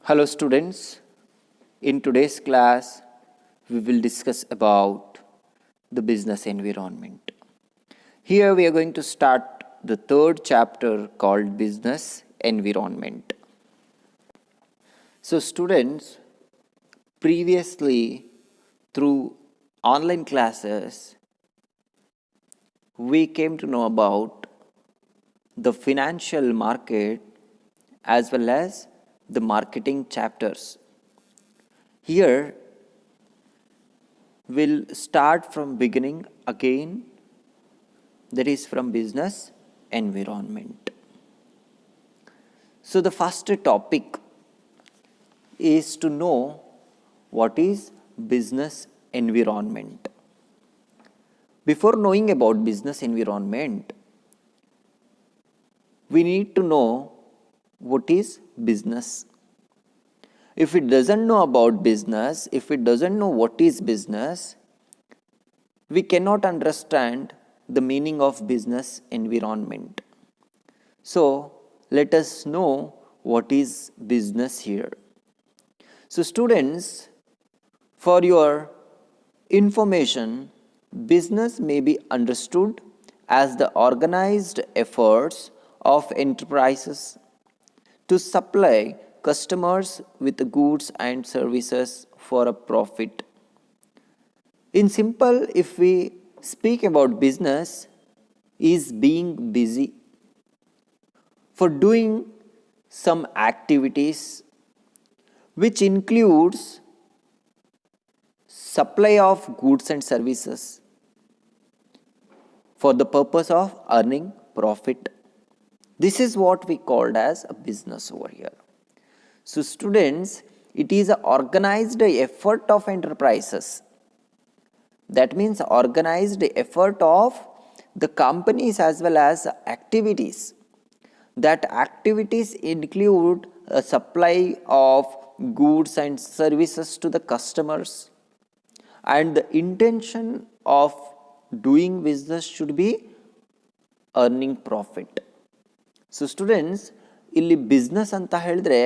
Hello students, in today's class we will discuss about the business environment. Here we are going to start the third chapter called business environment. So students, previously through online classes we came to know about the financial market as well as the marketing chapters. Here we'll start from beginning again, that is from business environment. So the first topic is to know what is business environment. Before knowing about business environment, we need to know what is business. If it doesn't know about business, if it doesn't know what is business, we cannot understand the meaning of business environment. So let us know what is business here. So students, for your information, business may be understood as the organized efforts of enterprises to supply customers with goods and services for a profit. In simple, if we speak about business, is being busy for doing some activities which includes supply of goods and services for the purpose of earning profit. This is what we called as a business over here. So students, it is an organized effort of enterprises. That means organized effort of the companies as well as activities. That activities include a supply of goods and services to the customers. And the intention of doing business should be earning profit. So students, ಇಲ್ಲಿ business ಅಂತ ಹೇಳಿದ್ರೆ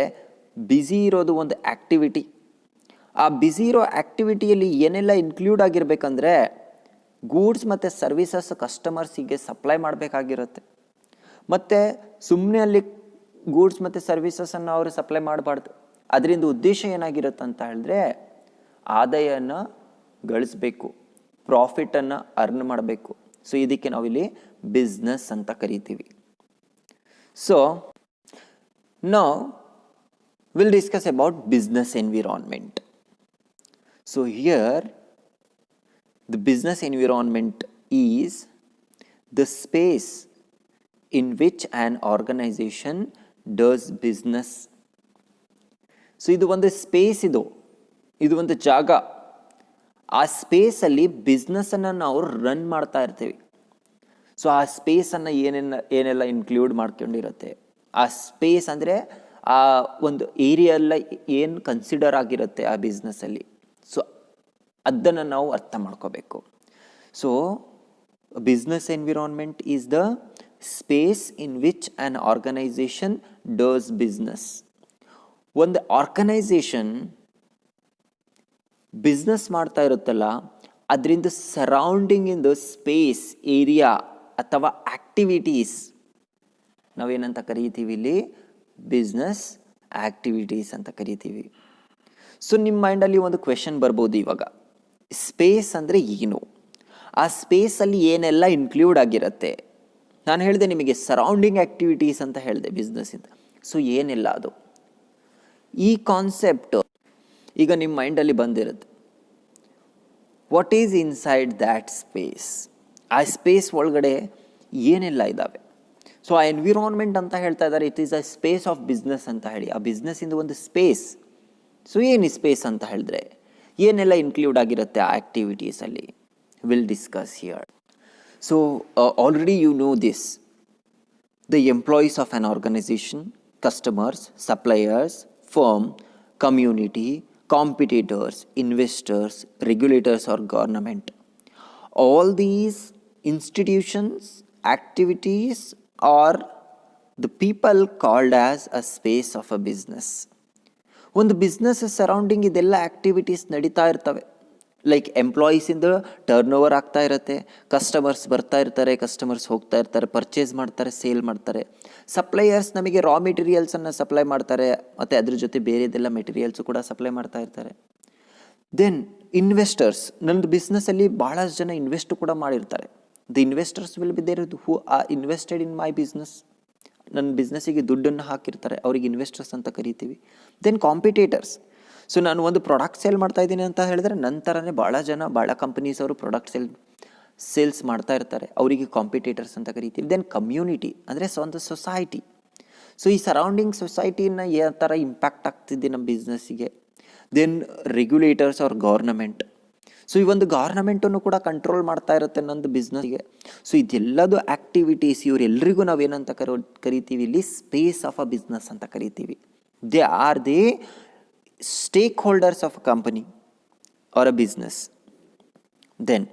busy ಇರೋದು ಒಂದು activity. ಆ busy ಇರೋ ಆ್ಯಕ್ಟಿವಿಟಿಯಲ್ಲಿ ಏನೆಲ್ಲ include ಆಗಿರಬೇಕಂದ್ರೆ goods ಮತ್ತು services ಕಸ್ಟಮರ್ಸಿಗೆ supply ಮಾಡಬೇಕಾಗಿರುತ್ತೆ. ಮತ್ತು ಸುಮ್ಮನೆ ಅಲ್ಲಿ ಗೂಡ್ಸ್ ಮತ್ತು ಸರ್ವಿಸಸನ್ನು ಅವರು ಸಪ್ಲೈ ಮಾಡಬಾರ್ದು. ಅದರಿಂದ ಉದ್ದೇಶ ಏನಾಗಿರುತ್ತೆ ಅಂತ ಹೇಳಿದ್ರೆ ಆದಾಯನ ಗಳಿಸಬೇಕು, ಪ್ರಾಫಿಟನ್ನು ಅರ್ನ್ ಮಾಡಬೇಕು. ಸೊ ಇದಕ್ಕೆ ನಾವಿಲ್ಲಿ ಬಿಸ್ನೆಸ್ ಅಂತ ಕರಿತೀವಿ. So now we'll discuss about business environment. So here the business environment is the space in which an organization does business. So ಇದು ಒಂದು ಸ್ಪೇಸ್, ಇದು ಒಂದು ಜಾಗ. ಆ ಸ್ಪೇಸಲ್ಲಿ ಬಿಸ್ನೆಸ್ಸನ್ನು ನಾವು ರನ್ ಮಾಡ್ತಾ ಇರ್ತೀವಿ. ಸೊ ಆ ಸ್ಪೇಸನ್ನು ಏನೆಲ್ಲ ಇನ್ಕ್ಲೂಡ್ ಮಾಡ್ಕೊಂಡಿರುತ್ತೆ, ಆ ಸ್ಪೇಸ್ ಅಂದರೆ ಆ ಒಂದು ಏರಿಯಾ ಎಲ್ಲ ಏನು ಕನ್ಸಿಡರ್ ಆಗಿರುತ್ತೆ ಆ ಬಿಸ್ನೆಸ್ಸಲ್ಲಿ. ಸೊ ಅದನ್ನು ನಾವು ಅರ್ಥ ಮಾಡ್ಕೋಬೇಕು. So business environment is the space in which an organisation does business. ಒಂದು ಆರ್ಗನೈಸೇಷನ್ ಬಿಸ್ನೆಸ್ ಮಾಡ್ತಾ ಇರುತ್ತಲ್ಲ, ಅದರಿಂದ surrounding in the space, area ಅಥವಾ ಆ್ಯಕ್ಟಿವಿಟೀಸ್ ನಾವೇನಂತ ಕರಿತೀವಿ, ಇಲ್ಲಿ ಬಿಸ್ನೆಸ್ ಆ್ಯಕ್ಟಿವಿಟೀಸ್ ಅಂತ ಕರಿತೀವಿ. ಸೊ ನಿಮ್ಮ ಮೈಂಡಲ್ಲಿ ಒಂದು ಕ್ವೆಶನ್ ಬರ್ಬೋದು ಇವಾಗ, ಸ್ಪೇಸ್ ಅಂದರೆ ಏನು, ಆ ಸ್ಪೇಸಲ್ಲಿ ಏನೆಲ್ಲ ಇನ್ಕ್ಲೂಡ್ ಆಗಿರುತ್ತೆ. ನಾನು ಹೇಳಿದೆ ನಿಮಗೆ ಸರೌಂಡಿಂಗ್ ಆ್ಯಕ್ಟಿವಿಟೀಸ್ ಅಂತ ಹೇಳಿದೆ ಬಿಸ್ನೆಸ್ಸಿಂದ. ಸೊ ಏನೆಲ್ಲ ಅದು, ಈ ಕಾನ್ಸೆಪ್ಟ್ ಈಗ ನಿಮ್ಮ ಮೈಂಡಲ್ಲಿ ಬಂದಿರುತ್ತೆ. What is inside that space, ಆ ಸ್ಪೇಸ್ ಒಳಗಡೆ ಏನೆಲ್ಲ ಇದ್ದಾವೆ. ಸೊ ಆ ಎನ್ವಿರಾನ್ಮೆಂಟ್ ಅಂತ ಹೇಳ್ತಾ ಇದ್ದಾರೆ, it is a space of business ಅಂತ ಹೇಳಿ. ಆ ಬಿಸ್ನೆಸ್ಸಿಂದ ಒಂದು ಸ್ಪೇಸ್. ಸೊ ಏನು ಸ್ಪೇಸ್ ಅಂತ ಹೇಳಿದ್ರೆ ಏನೆಲ್ಲ ಇನ್ಕ್ಲೂಡ್ ಆಗಿರುತ್ತೆ ಆ ಆ್ಯಕ್ಟಿವಿಟೀಸಲ್ಲಿ, will discuss here. So already you know this, the employees of an organization, customers, suppliers, firm, community, competitors, investors, regulators or government. All these institutions, activities are the people called as a space of a business. ಒಂದು business surrounding ಇದೆಲ್ಲ activities ನಡೀತಾ ಇರ್ತವೆ. Like ಎಂಪ್ಲಾಯೀಸಿಂದ turn over ಆಗ್ತಾ ಇರುತ್ತೆ, customers ಬರ್ತಾ ಇರ್ತಾರೆ, customers ಹೋಗ್ತಾ ಇರ್ತಾರೆ, ಪರ್ಚೇಸ್ ಮಾಡ್ತಾರೆ, ಸೇಲ್ ಮಾಡ್ತಾರೆ. ಸಪ್ಲೈಯರ್ಸ್ ನಮಗೆ ರಾ ಮೆಟೀರಿಯಲ್ಸನ್ನು ಸಪ್ಲೈ ಮಾಡ್ತಾರೆ, ಮತ್ತು ಅದ್ರ ಜೊತೆ ಬೇರೆದೆಲ್ಲ ಮೆಟೀರಿಯಲ್ಸು ಕೂಡ ಸಪ್ಲೈ ಮಾಡ್ತಾ ಇರ್ತಾರೆ. ದೆನ್ ಇನ್ವೆಸ್ಟರ್ಸ್, ನನ್ನದು ಬಿಸ್ನೆಸ್ಸಲ್ಲಿ ಭಾಳಷ್ಟು ಜನ ಇನ್ವೆಸ್ಟ್ ಕೂಡ ಮಾಡಿರ್ತಾರೆ. The investors will be there who are invested in my business. ನನ್ನ ಬಿಸ್ನೆಸ್ಸಿಗೆ ದುಡ್ಡನ್ನು ಹಾಕಿರ್ತಾರೆ, ಅವ್ರಿಗೆ ಇನ್ವೆಸ್ಟರ್ಸ್ ಅಂತ ಕರಿತೀವಿ. Then competitors. ಸೊ ನಾನು ಒಂದು ಪ್ರಾಡಕ್ಟ್ ಸೇಲ್ ಮಾಡ್ತಾ ಇದ್ದೀನಿ ಅಂತ ಹೇಳಿದ್ರೆ ನನ್ನ ಥರನೇ ಭಾಳ ಕಂಪನೀಸ್ ಅವರು ಪ್ರಾಡಕ್ಟ್ ಸೇಲ್ಸ್ ಮಾಡ್ತಾ ಇರ್ತಾರೆ, ಅವರಿಗೆ ಕಾಂಪಿಟೇಟರ್ಸ್ ಅಂತ ಕರಿತೀವಿ. ದೆನ್ ಕಮ್ಯುನಿಟಿ ಅಂದರೆ ಒಂದು ಸೊಸೈಟಿ. ಸೊ ಈ ಸರೌಂಡಿಂಗ್ ಸೊಸೈಟಿನ ಯಾವ ಥರ ಇಂಪ್ಯಾಕ್ಟ್ ಆಗ್ತಿದೆ ನಮ್ಮ ಬಿಸ್ನೆಸ್ಸಿಗೆ. Then regulators or government. So ಈ ಒಂದು ಗೌರ್ನಮೆಂಟನ್ನು ಕೂಡ ಕಂಟ್ರೋಲ್ ಮಾಡ್ತಾ ಇರುತ್ತೆ ನಂದು ಬಿಸ್ನೆಸ್ಗೆ. ಸೊ ಇದೆಲ್ಲದು ಆ್ಯಕ್ಟಿವಿಟೀಸ್ ಇವರೆಲ್ಲರಿಗೂ ನಾವೇನಂತ ಕರಿತೀವಿ ಇಲ್ಲಿ ಸ್ಪೇಸ್ ಆಫ್ ಅ ಬಿಸ್ನೆಸ್ ಅಂತ ಕರಿತೀವಿ. They are the stakeholders of a company or a business. Then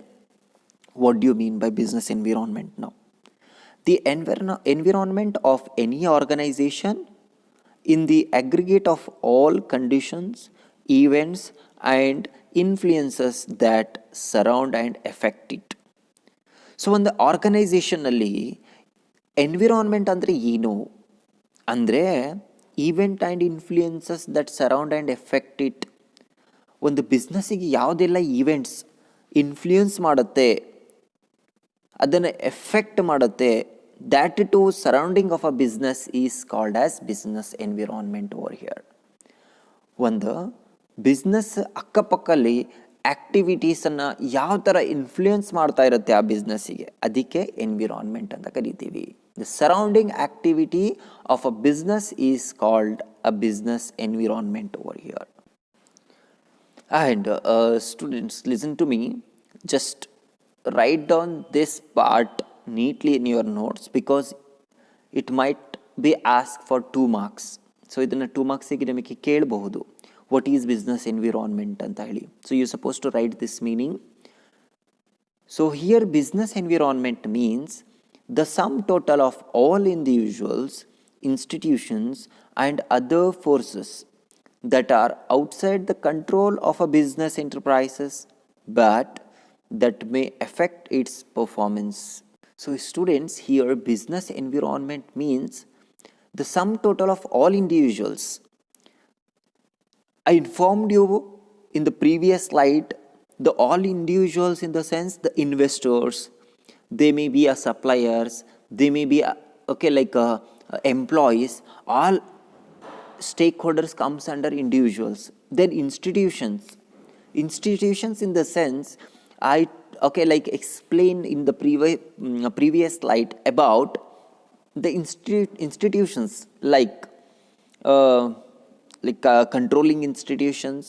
what do you mean by business environment now? The environment of any organisation in the aggregate of all conditions, events and influences that surround and affect it. So ಒಂದು ಆರ್ಗನೈಸೇಷನ್ನಲ್ಲಿ environment ಅಂದರೆ ಏನು ಅಂದರೆ event and influences that surround and effect it. ಒಂದು ಬಿಸ್ನೆಸ್ಸಿಗೆ ಯಾವುದೆಲ್ಲ events influence ಮಾಡುತ್ತೆ, ಅದನ್ನು effect ಮಾಡುತ್ತೆ, that to surrounding of a business is called as business environment over here. ಒಂದು ಬಿಸ್ನೆಸ್ ಅಕ್ಕಪಕ್ಕಲ್ಲಿ ಆ್ಯಕ್ಟಿವಿಟೀಸನ್ನು ಯಾವ ಥರ ಇನ್ಫ್ಲೂಯೆನ್ಸ್ ಮಾಡ್ತಾ ಇರುತ್ತೆ ಆ ಬಿಸ್ನೆಸ್ಸಿಗೆ, ಅದಕ್ಕೆ ಎನ್ವಿರಾನ್ಮೆಂಟ್ ಅಂತ ಕರಿತೀವಿ. The surrounding activity of a business is called a business environment over here. And students listen to me, just write down this part neatly in your notes because it might be asked for 2 marks. So ಇದನ್ನು 2 ಮಾರ್ಕ್ಸಿಗೆ ನಿಮಗೆ ಕೇಳಬಹುದು, what is business environment ಅಂತ ಹೇಳಿ. So you suppose to write this meaning. So here business environment means the sum total of all individuals, institutions and other forces that are outside the control of a business enterprises but that may affect its performance. So students, here business environment means the sum total of all individuals. I informed you in the previous slide the all individuals in the sense the investors, they may be a suppliers, they may be employees, all stakeholders comes under individuals. Then institutions in the sense I explained in the previous slide about the institutions like controlling institutions,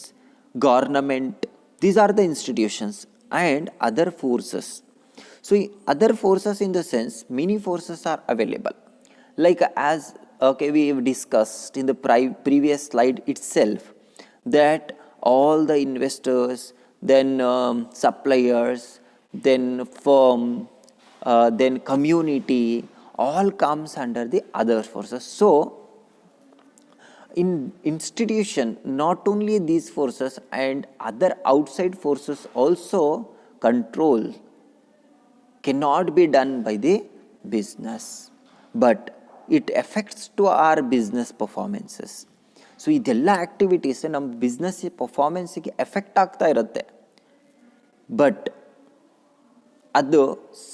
government, these are the institutions, and other forces. So other forces in the sense many forces are available, like as we have discussed in the previous slide itself that all the investors, then suppliers, then firm, then community, all comes under the other forces. So in institution, not only these forces and other outside forces also control cannot be done by the business, but it affects to our business performances. So ಇದೆಲ್ಲ activities ನಮ್ಮ business ಪರ್ಫಾರ್ಮೆನ್ಸಿಗೆ effect ಆಗ್ತಾ ಇರುತ್ತೆ, but ಅದು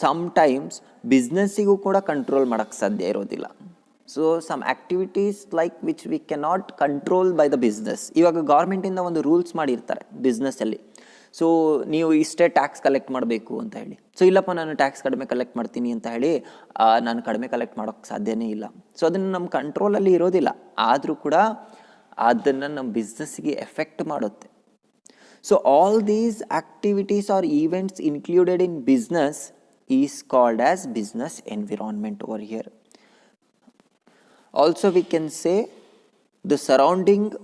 sometimes ಬಿಸ್ನೆಸ್ಸಿಗೂ ಕೂಡ control ಮಾಡೋಕ್ಕೆ ಸಾಧ್ಯ ಇರೋದಿಲ್ಲ. So some activities like which we cannot control by the business. ಇವಾಗ ಗೌರ್ಮೆಂಟಿಂದ ಒಂದು ರೂಲ್ಸ್ ಮಾಡಿರ್ತಾರೆ ಬಿಸ್ನೆಸ್ಸಲ್ಲಿ, ಸೊ ನೀವು ಇಷ್ಟೇ ಟ್ಯಾಕ್ಸ್ ಕಲೆಕ್ಟ್ ಮಾಡಬೇಕು ಅಂತ ಹೇಳಿ. ಸೊ ಇಲ್ಲಪ್ಪ ನಾನು ಟ್ಯಾಕ್ಸ್ ಕಡಿಮೆ ಕಲೆಕ್ಟ್ ಮಾಡ್ತೀನಿ ಅಂತ ಹೇಳಿ ನಾನು ಕಡಿಮೆ ಕಲೆಕ್ಟ್ ಮಾಡೋಕ್ಕೆ ಸಾಧ್ಯನೇ ಇಲ್ಲ. ಸೊ ಅದನ್ನು ನಮ್ಮ ಕಂಟ್ರೋಲಲ್ಲಿ ಇರೋದಿಲ್ಲ, ಆದರೂ ಕೂಡ ಅದನ್ನು ನಮ್ಮ ಬಿಸ್ನೆಸ್ಸಿಗೆ ಎಫೆಕ್ಟ್ ಮಾಡುತ್ತೆ. So all these activities are events included in business is called as business environment over here. Also we can say the surrounding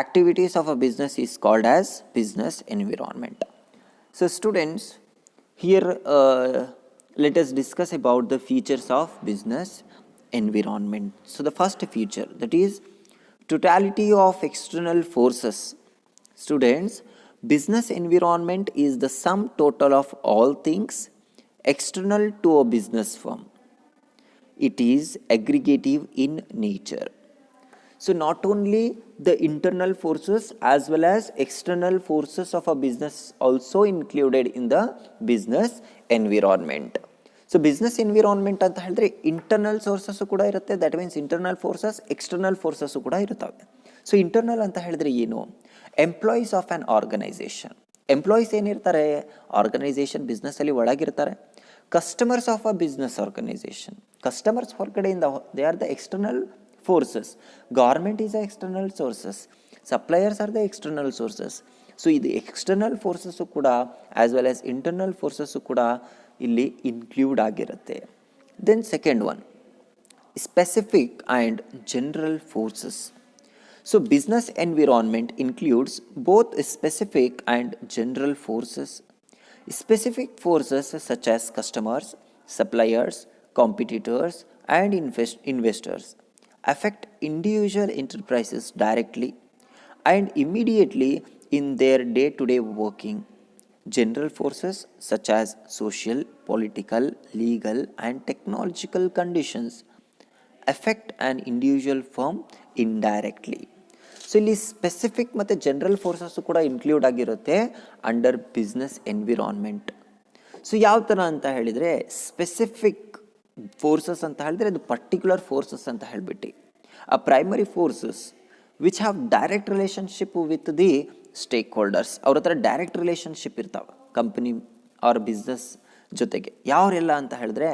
activities of a business is called as business environment. So students, here let us discuss about the features of business environment. So the first feature, that is Totality of external forces. Students, business environment is the sum total of all things external to a business firm. It is aggregative in nature. So not only the internal forces as well as external forces of a business also included in the business environment. So business environment ಅಂತ ಹೇಳಿದ್ರೆ internal sources ಕೂಡ ಇರುತ್ತೆ, that means internal forces external forces ಕೂಡ ಇರುತ್ತವೆ. So internal ಅಂತ ಹೇಳಿದ್ರೆ ಏನು? Employees of an organization. Employees ಏನಿರ್ತಾರೆ ಆರ್ಗನೈಸೇಷನ್ ಬಿಸ್ನೆಸ್ಸಲ್ಲಿ ಒಳಗಿರ್ತಾರೆ. Customers of a business organization, customers ಹೊರಗಡೆಯಿಂದ, they are the external forces. Government is the external sources, suppliers are the external sources. So ಇದು ಎಕ್ಸ್ಟರ್ನಲ್ ಫೋರ್ಸಸ್ಸು ಕೂಡ as well as internal forces ಕೂಡ ಇಲ್ಲಿ include ಆಗಿರುತ್ತೆ. Then second one, specific and general forces. So business environment includes both specific and general forces. Specific forces such as customers, suppliers, competitors and investors affect individual enterprises directly and immediately in their day-to-day working. General forces such as social, political, legal and technological conditions affect an individual firm indirectly. So ಇಲ್ಲಿ specific ಮತ್ತು general forces ಕೂಡ include ಆಗಿರುತ್ತೆ under business environment. So ಯಾವ ಥರ ಅಂತ ಹೇಳಿದರೆ, specific forces ಅಂತ ಹೇಳಿದ್ರೆ ಅದು ಪರ್ಟಿಕ್ಯುಲರ್ ಫೋರ್ಸಸ್ ಅಂತ ಹೇಳಿಬಿಟ್ಟು, ಆ primary forces which have direct relationship with the stake holders. ಅವ್ರ ಹತ್ರ ಡೈರೆಕ್ಟ್ ರಿಲೇಷನ್ಶಿಪ್ ಇರ್ತಾವೆ ಕಂಪನಿ ಅವ್ರ ಬಿಸ್ನೆಸ್ ಜೊತೆಗೆ. ಯಾವರೆಲ್ಲ ಅಂತ ಹೇಳಿದ್ರೆ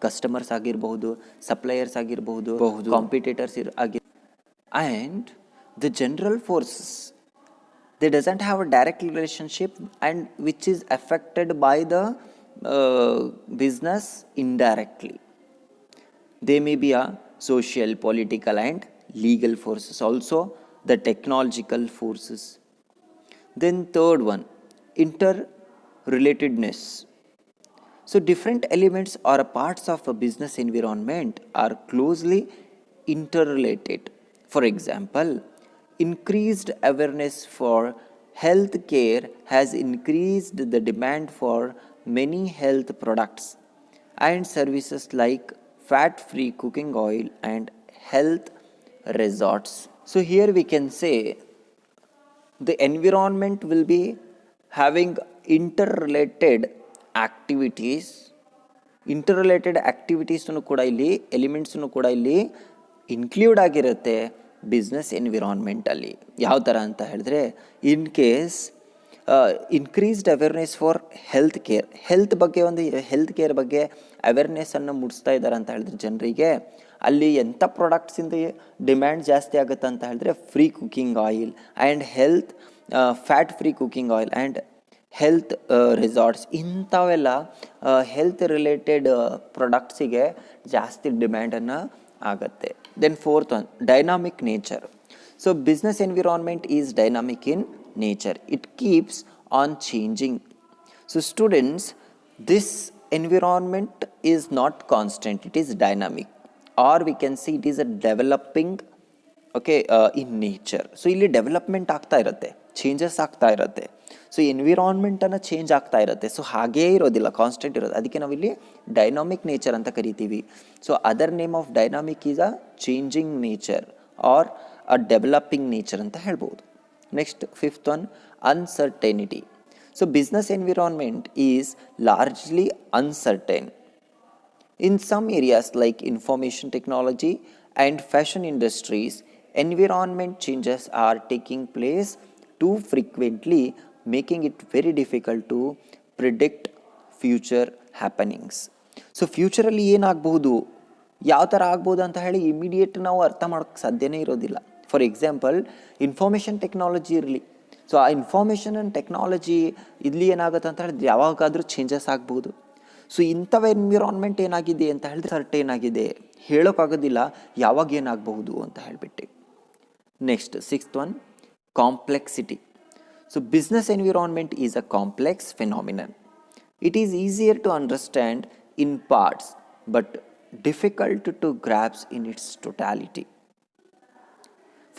ಕಸ್ಟಮರ್ಸ್ ಆಗಿರಬಹುದು, ಸಪ್ಲೈಯರ್ಸ್ ಆಗಿರಬಹುದು, ಕಾಂಪಿಟೇಟರ್ಸ್ ಆಗಿ. And the general forces, they doesn't have a direct relationship and which is affected by the business indirectly. They may be a social, political and legal forces, also the technological forces. Then third one, interrelatedness. So different elements or parts of a business environment are closely interrelated. For example, increased awareness for health care has increased the demand for many health products and services like fat-free cooking oil and health resorts. So here we can say the environment will be having interrelated activities. Interrelated activities ಕೂಡ ಇಲ್ಲಿ ಎಲಿಮೆಂಟ್ಸನ್ನು ಕೂಡ ಇಲ್ಲಿ include ಆಗಿರುತ್ತೆ business ಎನ್ವಿರಾನ್ಮೆಂಟಲ್ಲಿ. ಯಾವ ಥರ ಅಂತ ಹೇಳಿದ್ರೆ, in case increased awareness for health care, health ಬಗ್ಗೆ ಒಂದು ಹೆಲ್ತ್ ಕೇರ್ ಬಗ್ಗೆ ಅವೇರ್ನೆಸ್ಸನ್ನು ಮೂಡಿಸ್ತಾ ಇದ್ದಾರೆ ಅಂತ ಹೇಳಿದ್ರೆ ಜನರಿಗೆ, ಅಲ್ಲಿ ಎಂಥ ಪ್ರಾಡಕ್ಟ್ಸಿಂದ ಡಿಮ್ಯಾಂಡ್ ಜಾಸ್ತಿ ಆಗುತ್ತೆ ಅಂತ ಹೇಳಿದ್ರೆ free cooking oil and health, fat free cooking oil and health resorts, ಇಂಥವೆಲ್ಲ ಹೆಲ್ತ್ ರಿಲೇಟೆಡ್ ಪ್ರಾಡಕ್ಟ್ಸಿಗೆ ಜಾಸ್ತಿ ಡಿಮ್ಯಾಂಡನ್ನು ಆಗುತ್ತೆ. Then fourth one, dynamic nature. So business environment is dynamic in nature. It keeps on changing. So students, this environment is not constant, it is dynamic, or we can say it is a developing, okay, in nature. So ಇಲ್ಲಿ development ಆಗ್ತಾ ಇರುತ್ತೆ, changes ಆಗ್ತಾ ಇರುತ್ತೆ. So ಎನ್ವಿರಾನ್ಮೆಂಟನ್ನು change ಆಗ್ತಾ ಇರುತ್ತೆ. So ಹಾಗೇ ಇರೋದಿಲ್ಲ, constant ಇರೋದು. ಅದಕ್ಕೆ ನಾವಿಲ್ಲಿ ಡೈನಾಮಿಕ್ ನೇಚರ್ ಅಂತ ಕರಿತೀವಿ. So other name of dynamic is a changing nature or a developing nature ಅಂತ ಹೇಳ್ಬೋದು. Next fifth one, uncertainty. So business environment is largely uncertain. In some areas like information technology and fashion industries, environment changes are taking place too frequently, making it very difficult to predict future happenings. So ಫ್ಯೂಚರಲ್ಲಿ ಏನಾಗಬಹುದು, ಯಾವ ಥರ ಆಗ್ಬೋದು ಅಂತ ಹೇಳಿ immediate ನಾವು ಅರ್ಥ ಮಾಡೋಕ್ಕೆ ಸಾಧ್ಯನೇ ಇರೋದಿಲ್ಲ. ಫಾರ್ ಎಕ್ಸಾಂಪಲ್, ಇನ್ಫಾರ್ಮೇಷನ್ ಟೆಕ್ನಾಲಜಿ ಇರಲಿ. ಸೊ ಆ ಇನ್ಫಾರ್ಮೇಷನ್ ಆ್ಯಂಡ್ ಟೆಕ್ನಾಲಜಿ ಇಲ್ಲಿ ಏನಾಗುತ್ತೆ ಅಂತ ಹೇಳಿದ್ರೆ ಯಾವಾಗಾದರೂ ಚೇಂಜಸ್ ಆಗ್ಬೋದು. ಸೊ ಇಂಥವ ಎನ್ವಿರಾನ್ಮೆಂಟ್ ಏನಾಗಿದೆ ಅಂತ ಹೇಳಿದ್ರೆ ಸರ್ಟೇನ್ ಆಗಿದೆ, ಹೇಳೋಕ್ಕಾಗೋದಿಲ್ಲ ಯಾವಾಗ ಏನಾಗಬಹುದು ಅಂತ ಹೇಳಿಬಿಟ್ಟು. Next sixth one, complexity. So business environment is a complex phenomenon. It is easier to understand in parts but difficult to grasp in its totality.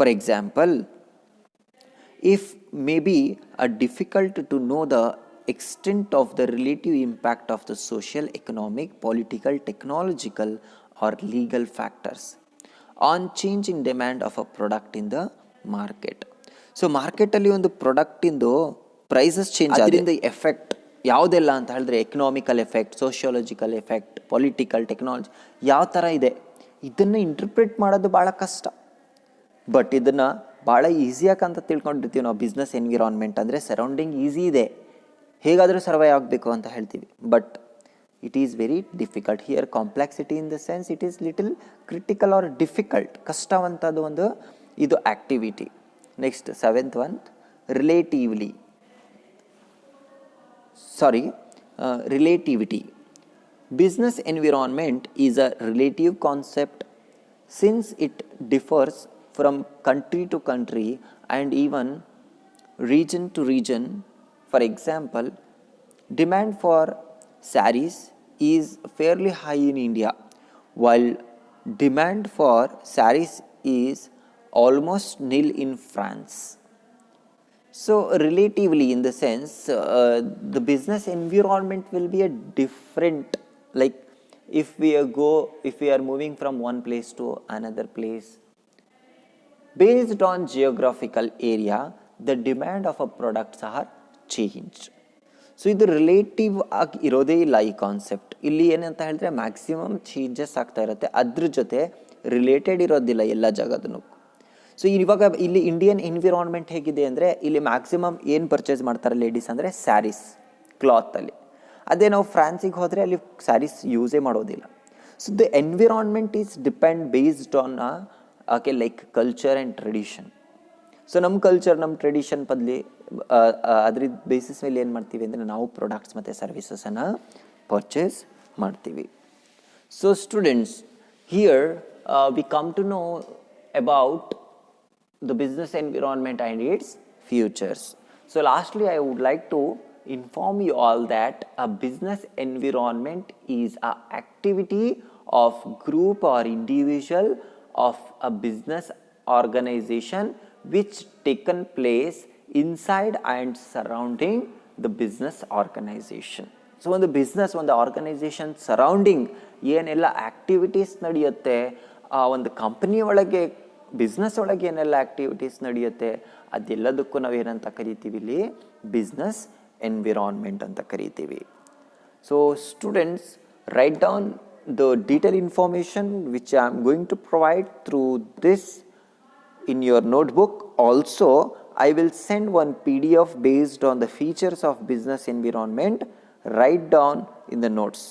For example, if maybe a difficult to know the extent of the relative impact of the social, economic, political, technological or legal factors on change in demand of a product in the market. So ಮಾರ್ಕೆಟಲ್ಲಿ ಒಂದು ಪ್ರಾಡಕ್ಟಿಂದು prices change ಅದರಿಂದ effect ಯಾವುದೆಲ್ಲ ಅಂತ ಹೇಳಿದ್ರೆ economical effect, sociological effect, political, technology ಯಾವ ಥರ ಇದೆ, ಇದನ್ನು ಇಂಟರ್ಪ್ರಿಟ್ ಮಾಡೋದು ಭಾಳ ಕಷ್ಟ. ಬಟ್ ಇದನ್ನು ಭಾಳ ಈಸಿಯಾಗಿ ಅಂತ ತಿಳ್ಕೊಂಡಿರ್ತೀವಿ ನಾವು. ಬಿಸ್ನೆಸ್ ಎನ್ವಿರಾನ್ಮೆಂಟ್ ಅಂದರೆ ಸರೌಂಡಿಂಗ್ ಈಸಿ ಇದೆ, ಹೇಗಾದರೂ ಸರ್ವೈವ್ ಆಗಬೇಕು ಅಂತ ಹೇಳ್ತೀವಿ. But it is very difficult here. Complexity in the sense it is little critical or difficult, ಕಷ್ಟವಂಥದ್ದು ಒಂದು ಇದು activity. Next 7th one, relativity. Business environment is a relative concept since it differs from country to country and even region to region. For example, demand for sarees is fairly high in India, while demand for sarees is almost nil in France. So relatively, in the sense, the business environment will be a different, like if we are moving from one place to another place, based on geographical area, the demand of a products are changed. So ಇದು relative ಆಗಿ ಇರೋದೇ ಇಲ್ಲ ಈ concept. ಇಲ್ಲಿ ಏನಂತ ಹೇಳಿದ್ರೆ maximum changes ಆಗ್ತಾ ಇರುತ್ತೆ, ಅದ್ರ ಜೊತೆ ರಿಲೇಟೆಡ್ ಇರೋದಿಲ್ಲ ಎಲ್ಲ ಜಾಗದೂ. ಸೊ ಇವಾಗ ಇಲ್ಲಿ ಇಂಡಿಯನ್ ಎನ್ವಿರಾನ್ಮೆಂಟ್ ಹೇಗಿದೆ ಅಂದರೆ ಇಲ್ಲಿ ಮ್ಯಾಕ್ಸಿಮಮ್ ಏನು ಪರ್ಚೇಸ್ ಮಾಡ್ತಾರೆ ಲೇಡೀಸ್ ಅಂದರೆ ಸ್ಯಾರೀಸ್, ಕ್ಲಾತಲ್ಲಿ. ಅದೇ ನಾವು ಫ್ರಾನ್ಸಿಗೆ ಹೋದರೆ ಅಲ್ಲಿ ಸ್ಯಾರೀಸ್ ಯೂಸೇ ಮಾಡೋದಿಲ್ಲ. So the environment is depend based on like culture and tradition. So ನಮ್ಮ ಕಲ್ಚರ್, ನಮ್ಮ ಟ್ರೆಡಿಷನ್ ಅದ್ರ ಬೇಸಿಸ್ ಮೇಲೆ ಏನು ಮಾಡ್ತೀವಿ ಅಂದರೆ ನಾವು ಪ್ರಾಡಕ್ಟ್ಸ್ ಮತ್ತು ಸರ್ವಿಸಸನ್ನು ಪರ್ಚೇಸ್ ಮಾಡ್ತೀವಿ. So students, here we come to know about the business environment and its futures. So lastly, I would like to inform you all that a business environment is an activity of group or individual of a business organization which taken place inside and surrounding the business organization. So ಒಂದು business, ಒಂದು organisation surrounding ಏನೆಲ್ಲ activities ನಡೆಯುತ್ತೆ, ಆ ಒಂದು company ಒಳಗೆ, business ಒಳಗೆ ಏನೆಲ್ಲ activities ನಡೆಯುತ್ತೆ, ಅದೆಲ್ಲದಕ್ಕೂ ನಾವು ಏನಂತ ಕರಿತೀವಿ, ಇಲ್ಲಿ ಬಿಸ್ನೆಸ್ ಎನ್ವಿರಾನ್ಮೆಂಟ್ ಅಂತ ಕರಿತೀವಿ. So students, write down the detail information which I am going to provide through this in your notebook. Also, I will send one PDF based on the features of business environment. Write down in the notes.